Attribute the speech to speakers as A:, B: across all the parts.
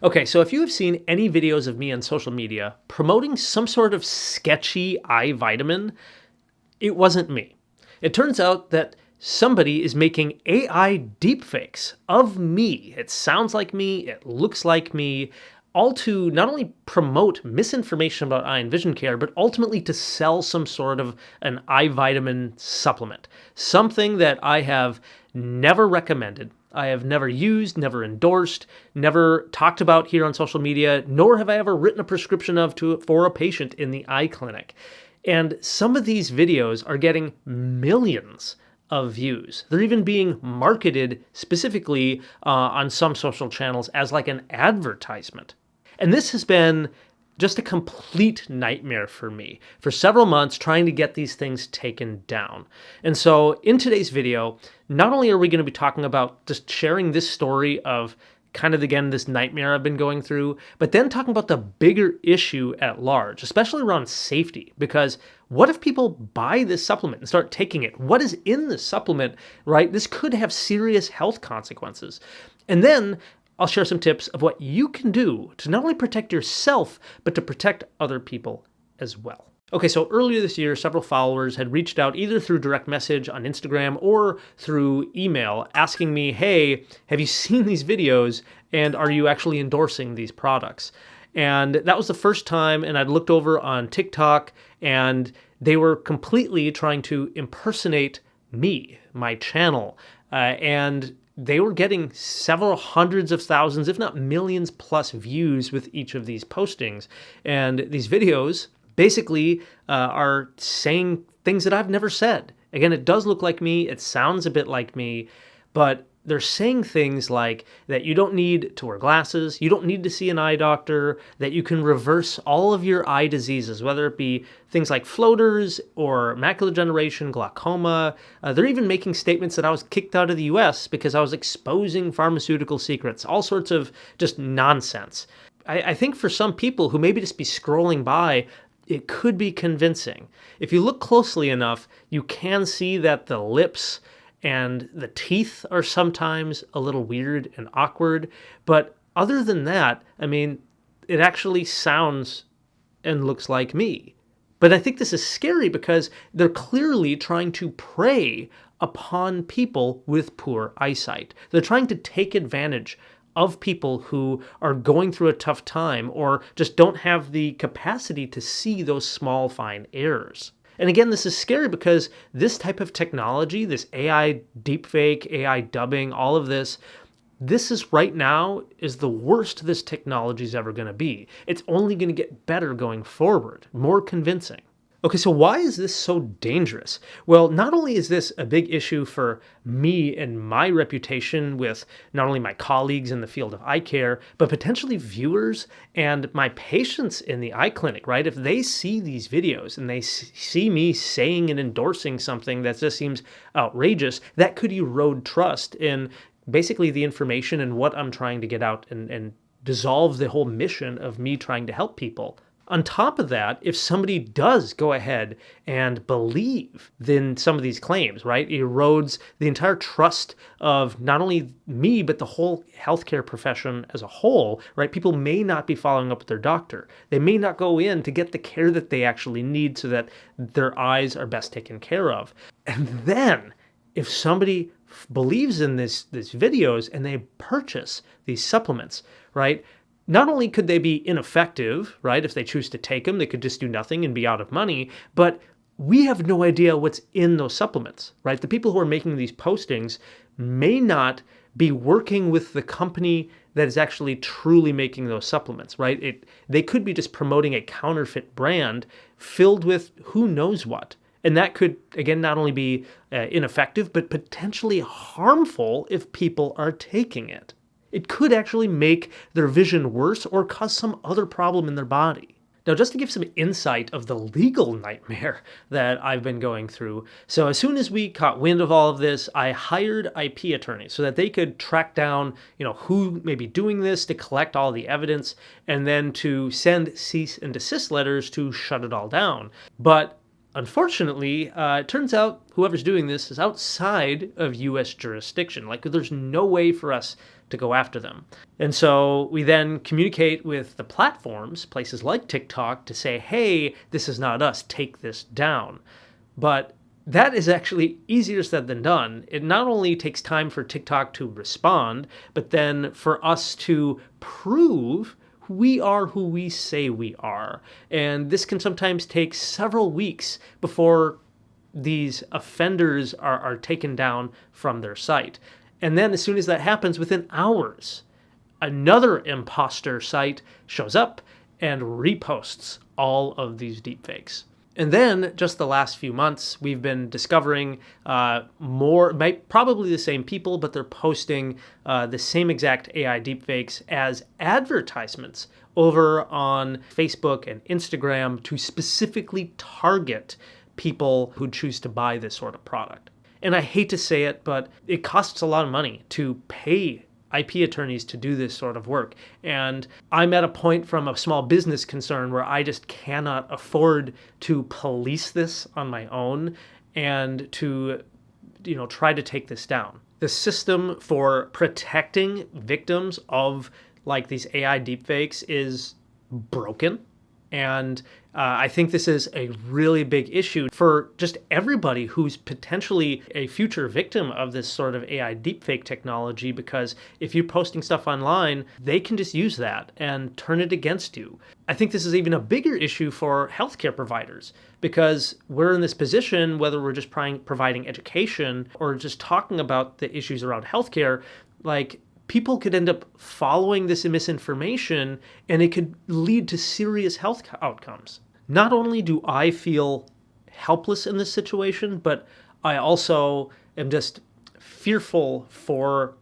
A: Okay, so if you have seen any videos of me on social media promoting some sort of sketchy eye vitamin, it wasn't me. It turns out that somebody is making AI deepfakes of me. It sounds like me, it looks like me, all to not only promote misinformation about eye and vision care, but ultimately to sell some sort of an eye vitamin supplement. Something that I have never recommended. I have never used, never endorsed, never talked about here on social media, nor have I ever written a prescription for a patient in the eye clinic. And some of these videos are getting millions of views. They're even being marketed specifically on some social channels as like an advertisement. And this has been just a complete nightmare for me for several months trying to get these things taken down. And so in today's video, not only are we going to be talking about just sharing this story of kind of, again, this nightmare I've been going through, but then talking about the bigger issue at large, especially around safety. Because what if people buy this supplement and start taking it? What is in this supplement, right? This could have serious health consequences. And then I'll share some tips of what you can do to not only protect yourself, but to protect other people as well. Okay, so earlier this year, several followers had reached out either through direct message on Instagram or through email asking me, hey, have you seen these videos and are you actually endorsing these products? And that was the first time, and I'd looked over on TikTok and they were completely trying to impersonate me, my channel, and they were getting several hundreds of thousands, if not millions plus views with each of these postings. And these videos basically are saying things that I've never said. Again, it does look like me, it sounds a bit like me, but they're saying things like that you don't need to wear glasses, you don't need to see an eye doctor, that you can reverse all of your eye diseases, whether it be things like floaters or macular degeneration, glaucoma. They're even making statements that I was kicked out of the US because I was exposing pharmaceutical secrets, all sorts of just nonsense. I think for some people who maybe just be scrolling by, it could be convincing. If you look closely enough, you can see that the lips and the teeth are sometimes a little weird and awkward. But other than that, I mean, it actually sounds and looks like me. But I think this is scary because they're clearly trying to prey upon people with poor eyesight. They're trying to take advantage of people who are going through a tough time or just don't have the capacity to see those small, fine errors. And again, this is scary because this type of technology, this AI deepfake, AI dubbing, all of this is right now is the worst this technology is ever going to be. It's only going to get better going forward, more convincing. Okay, so why is this so dangerous? Well, not only is this a big issue for me and my reputation with not only my colleagues in the field of eye care, but potentially viewers and my patients in the eye clinic, right? If they see these videos and they see me saying and endorsing something that just seems outrageous, that could erode trust in basically the information and what I'm trying to get out and dissolve the whole mission of me trying to help people. On top of that, if somebody does go ahead and believe in some of these claims, right, it erodes the entire trust of not only me, but the whole healthcare profession as a whole, right? People may not be following up with their doctor. They may not go in to get the care that they actually need so that their eyes are best taken care of. And then if somebody believes in these videos and they purchase these supplements, right, not only could they be ineffective, right? If they choose to take them, they could just do nothing and be out of money, but we have no idea what's in those supplements, right? The people who are making these postings may not be working with the company that is actually truly making those supplements, right? They could be just promoting a counterfeit brand filled with who knows what. And that could, again, not only be ineffective, but potentially harmful if people are taking it. It could actually make their vision worse or cause some other problem in their body. Now, just to give some insight of the legal nightmare that I've been going through, so as soon as we caught wind of all of this, I hired IP attorneys so that they could track down, who may be doing this, to collect all the evidence, and then to send cease and desist letters to shut it all down. But unfortunately, it turns out whoever's doing this is outside of U.S. jurisdiction. Like, there's no way for us to go after them. And so we then communicate with the platforms, places like TikTok, to say, hey, this is not us, take this down. But that is actually easier said than done. It not only takes time for TikTok to respond, but then for us to prove we are who we say we are. And this can sometimes take several weeks before these offenders are taken down from their site. And then as soon as that happens, within hours, another imposter site shows up and reposts all of these deepfakes. And then just the last few months, we've been discovering probably the same people, but they're posting the same exact AI deepfakes as advertisements over on Facebook and Instagram to specifically target people who choose to buy this sort of product. And I hate to say it, but it costs a lot of money to pay IP attorneys to do this sort of work. And I'm at a point from a small business concern where I just cannot afford to police this on my own and to, try to take this down. The system for protecting victims of like these AI deepfakes is broken. And I think this is a really big issue for just everybody who's potentially a future victim of this sort of AI deepfake technology, because if you're posting stuff online, they can just use that and turn it against you. I think this is even a bigger issue for healthcare providers, because we're in this position, whether we're just providing education or just talking about the issues around healthcare, like people could end up following this misinformation and it could lead to serious health outcomes. Not only do I feel helpless in this situation, but I also am just fearful for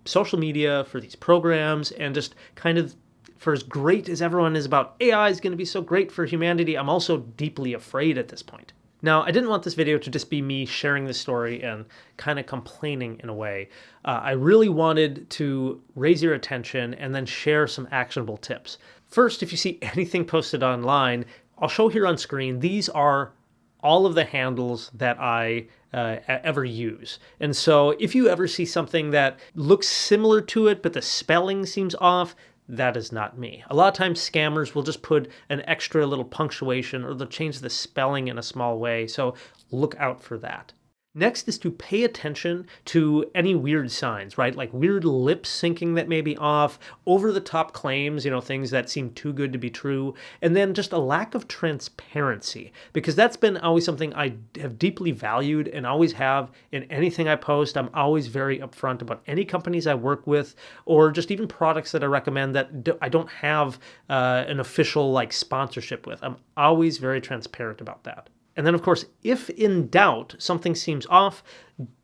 A: social media, for these programs, and just kind of for as great as everyone is about AI is going to be so great for humanity, I'm also deeply afraid at this point. Now, I didn't want this video to just be me sharing this story and kind of complaining in a way. I really wanted to raise your attention and then share some actionable tips. First, if you see anything posted online, I'll show here on screen, these are all of the handles that I ever use. And so if you ever see something that looks similar to it, but the spelling seems off, that is not me. A lot of times scammers will just put an extra little punctuation or they'll change the spelling in a small way. So look out for that. Next is to pay attention to any weird signs, right? Like weird lip syncing that may be off, over-the-top claims, things that seem too good to be true, and then just a lack of transparency, because that's been always something I have deeply valued and always have in anything I post. I'm always very upfront about any companies I work with or just even products that I recommend that I don't have an official sponsorship with. I'm always very transparent about that. And then, of course, if in doubt, something seems off,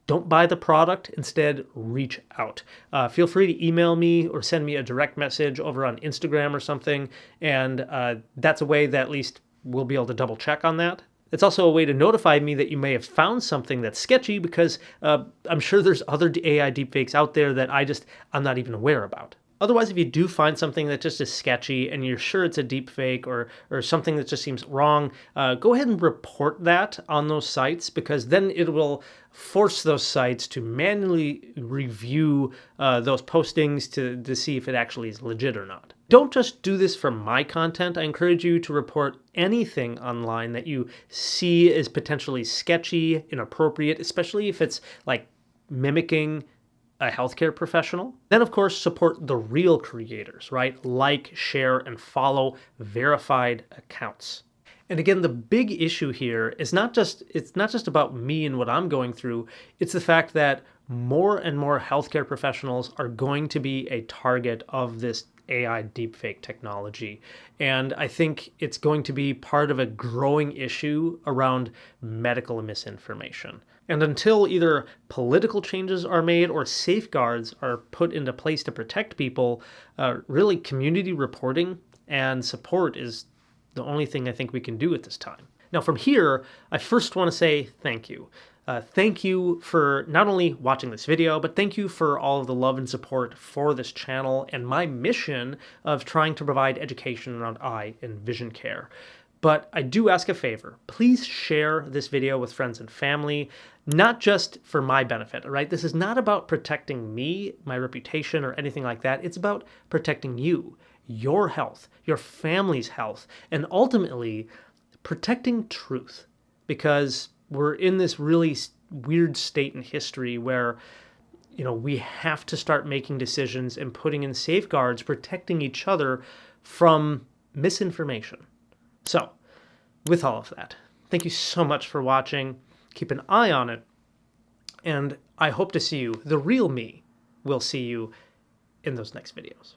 A: don't buy the product. Instead, reach out. Feel free to email me or send me a direct message over on Instagram or something. And that's a way that at least we'll be able to double check on that. It's also a way to notify me that you may have found something that's sketchy, because I'm sure there's other AI deepfakes out there that I'm not even aware about. Otherwise, if you do find something that just is sketchy and you're sure it's a deepfake or something that just seems wrong, go ahead and report that on those sites, because then it will force those sites to manually review those postings to see if it actually is legit or not. Don't just do this for my content. I encourage you to report anything online that you see as potentially sketchy, inappropriate, especially if it's mimicking a healthcare professional. Then, of course, support the real creators, right? Like, share, and follow verified accounts. And again, the big issue here is it's not just about me and what I'm going through. It's the fact that more and more healthcare professionals are going to be a target of this AI deepfake technology. And I think it's going to be part of a growing issue around medical misinformation. And until either political changes are made or safeguards are put into place to protect people, really community reporting and support is the only thing I think we can do at this time. Now, from here, I first want to say thank you. Thank you for not only watching this video, but thank you for all of the love and support for this channel and my mission of trying to provide education around eye and vision care. But I do ask a favor. Please share this video with friends and family, not just for my benefit, all right? This is not about protecting me, my reputation, or anything like that. It's about protecting you, your health, your family's health, and ultimately protecting truth. Because we're in this really weird state in history where we have to start making decisions and putting in safeguards, protecting each other from misinformation. So, with all of that, thank you so much for watching. Keep an eye on it, and I hope to see you, the real me, will see you in those next videos.